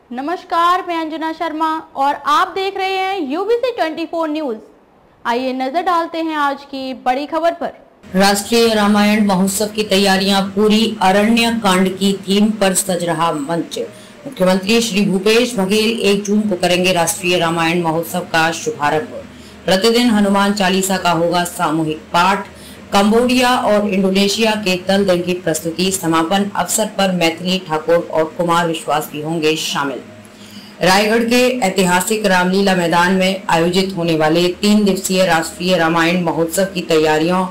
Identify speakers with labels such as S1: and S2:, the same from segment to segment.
S1: नमस्कार, मैं अंजना शर्मा और आप देख रहे हैं यूबीसी 24 न्यूज। आइए नजर डालते हैं आज की बड़ी खबर पर।
S2: राष्ट्रीय रामायण महोत्सव की तैयारियां पूरी, अरण्य कांड की थीम पर सज रहा मंच। मुख्यमंत्री श्री भूपेश बघेल 1 जून को करेंगे राष्ट्रीय रामायण महोत्सव का शुभारंभ। प्रतिदिन हनुमान चालीसा का होगा सामूहिक पाठ। कंबोडिया और इंडोनेशिया के दल दल की प्रस्तुति। समापन अवसर पर मैथिली ठाकुर और कुमार विश्वास भी होंगे शामिल। रायगढ़ के ऐतिहासिक रामलीला मैदान में आयोजित होने वाले 3 दिवसीय राष्ट्रीय रामायण महोत्सव की तैयारियों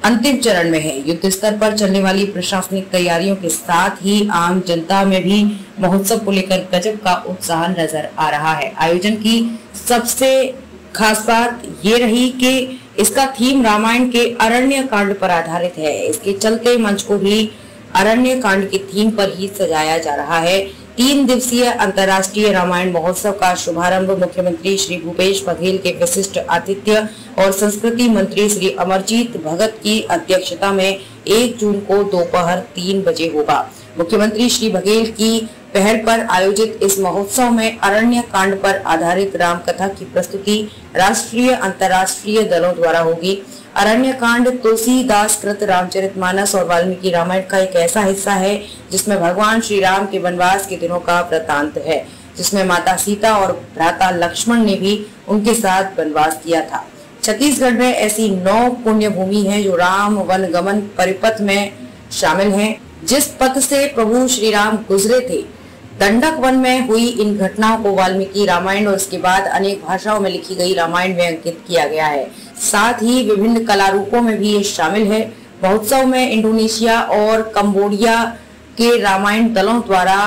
S2: अंतिम चरण में है। युद्ध स्तर पर चलने वाली प्रशासनिक तैयारियों के साथ ही आम जनता में भी महोत्सव को लेकर गजब का उत्साह नजर आ रहा है। आयोजन की सबसे खास बात ये रही कि इसका थीम रामायण के अरण्य कांड पर आधारित है। इसके चलते मंच को भी अरण्य कांड की थीम पर ही सजाया जा रहा है। 3 दिवसीय अंतर्राष्ट्रीय रामायण महोत्सव का शुभारंभ मुख्यमंत्री श्री भूपेश बघेल के विशिष्ट आतिथ्य और संस्कृति मंत्री श्री अमरजीत भगत की अध्यक्षता में 1 जून को दोपहर 3 बजे होगा। मुख्यमंत्री श्री बघेल की पहल पर आयोजित इस महोत्सव में अरण्य कांड पर आधारित राम कथा की प्रस्तुति राष्ट्रीय अंतर्राष्ट्रीय दलों द्वारा होगी। अरण्य कांड तुलसीदास कृत रामचरितमानस और वाल्मीकि रामायण का एक ऐसा हिस्सा है जिसमें भगवान श्री राम के वनवास के दिनों का वृतांत है, जिसमें माता सीता और भ्राता लक्ष्मण ने भी उनके साथ वनवास किया था। छत्तीसगढ़ में ऐसी 9 पुण्य भूमि है जो राम वन गमन परिपथ में शामिल है। जिस पथ से प्रभु श्री राम गुजरे थे, दंडक वन में हुई इन घटनाओं को वाल्मीकि रामायण और उसके बाद अनेक भाषाओं में लिखी गई रामायण में अंकित किया गया है। साथ ही विभिन्न कला रूपों में भी ये शामिल है। महोत्सव में इंडोनेशिया और कंबोडिया के रामायण दलों द्वारा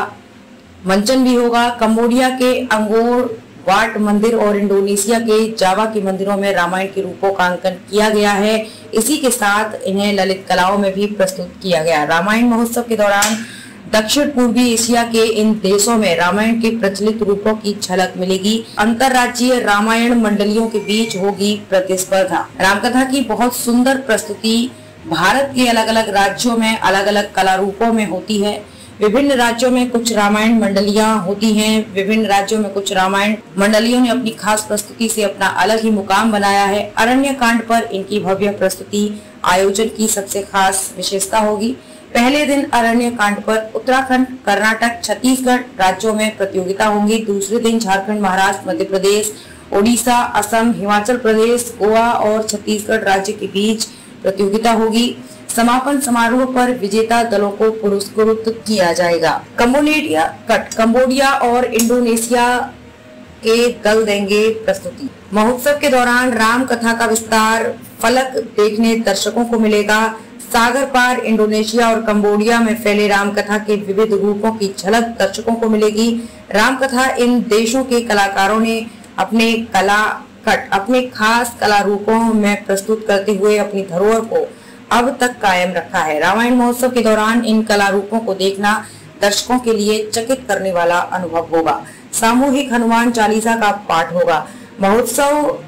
S2: मंचन भी होगा। कंबोडिया के अंगोर वाट मंदिर और इंडोनेशिया के जावा के मंदिरों में रामायण के रूपों का अंकन किया गया है। इसी के साथ इन्हें ललित कलाओं में भी प्रस्तुत किया गया। रामायण महोत्सव के दौरान दक्षिण पूर्वी एशिया के इन देशों में रामायण के प्रचलित रूपों की झलक मिलेगी। अंतर्राज्यीय रामायण मंडलियों के बीच होगी प्रतिस्पर्धा। रामकथा की बहुत सुंदर प्रस्तुति भारत के अलग अलग राज्यों में अलग अलग कला रूपों में होती है। विभिन्न राज्यों में कुछ रामायण मंडलियां होती हैं। विभिन्न राज्यों में कुछ रामायण मंडलियों ने अपनी खास प्रस्तुति से अपना अलग ही मुकाम बनाया है। अरण्य कांड पर इनकी भव्य प्रस्तुति आयोजन की सबसे खास विशेषता होगी। पहले दिन अरण्य कांड पर उत्तराखंड, कर्नाटक, छत्तीसगढ़ राज्यों में प्रतियोगिता होंगी। दूसरे दिन झारखंड, महाराष्ट्र, मध्य प्रदेश, ओडिशा, असम, हिमाचल प्रदेश, गोवा और छत्तीसगढ़ राज्य के बीच प्रतियोगिता होगी। समापन समारोह पर विजेता दलों को पुरस्कृत किया जाएगा। कंबोडिया और इंडोनेशिया के दल देंगे प्रस्तुति। महोत्सव के दौरान राम कथा का विस्तार फलक देखने दर्शकों को मिलेगा। सागर पार इंडोनेशिया और कंबोडिया में फैले राम कथा के विविध रूपों की झलक दर्शकों को मिलेगी। राम कथा इन देशों के कलाकारों ने अपने खास कला रूपों में प्रस्तुत करते हुए अपनी धरोहर को अब तक कायम रखा है। रामायण महोत्सव के दौरान इन कला रूपों को देखना दर्शकों के लिए चकित करने वाला अनुभव होगा। सामूहिक हनुमान चालीसा का पाठ होगा। महोत्सव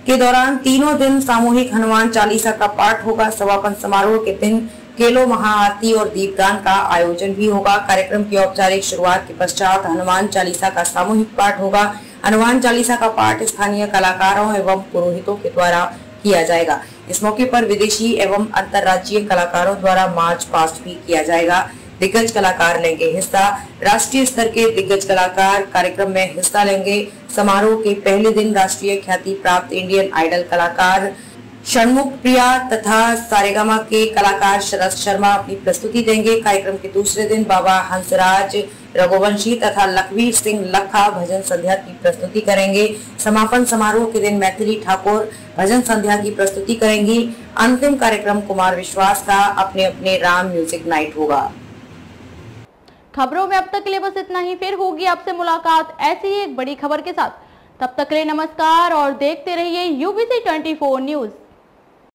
S2: के दौरान 3 दिन सामूहिक हनुमान चालीसा का पाठ होगा। समापन समारोह के दिन केलो महाआरती और दीपदान का आयोजन भी होगा। कार्यक्रम की औपचारिक शुरुआत के पश्चात हनुमान चालीसा का सामूहिक पाठ होगा। हनुमान चालीसा का पाठ स्थानीय कलाकारों एवं पुरोहितों के द्वारा किया जाएगा। इस मौके पर विदेशी एवं अंतर्राज्यीय कलाकारों द्वारा मार्च पास्ट भी किया जाएगा। दिग्गज कलाकार लेंगे हिस्सा। राष्ट्रीय स्तर के दिग्गज कलाकार कार्यक्रम में हिस्सा लेंगे। समारोह के पहले दिन राष्ट्रीय ख्याति प्राप्त इंडियन आइडल कलाकार षणमुख प्रिया तथा सारेगामा के कलाकार शरद शर्मा अपनी प्रस्तुति देंगे। कार्यक्रम के दूसरे दिन बाबा हंसराज रघुवंशी तथा लखवीर सिंह लखा भजन संध्या की प्रस्तुति करेंगे। समापन समारोह के दिन मैथिली ठाकुर भजन संध्या की प्रस्तुति करेंगी। अंतिम कार्यक्रम कुमार विश्वास का अपने अपने राम म्यूजिक नाइट होगा।
S1: खबरों में अब तक के लिए बस इतना ही। फिर होगी आपसे मुलाकात ऐसी ही एक बड़ी खबर के साथ। तब तक के लिए नमस्कार और देखते रहिए यूबीसी 24 न्यूज।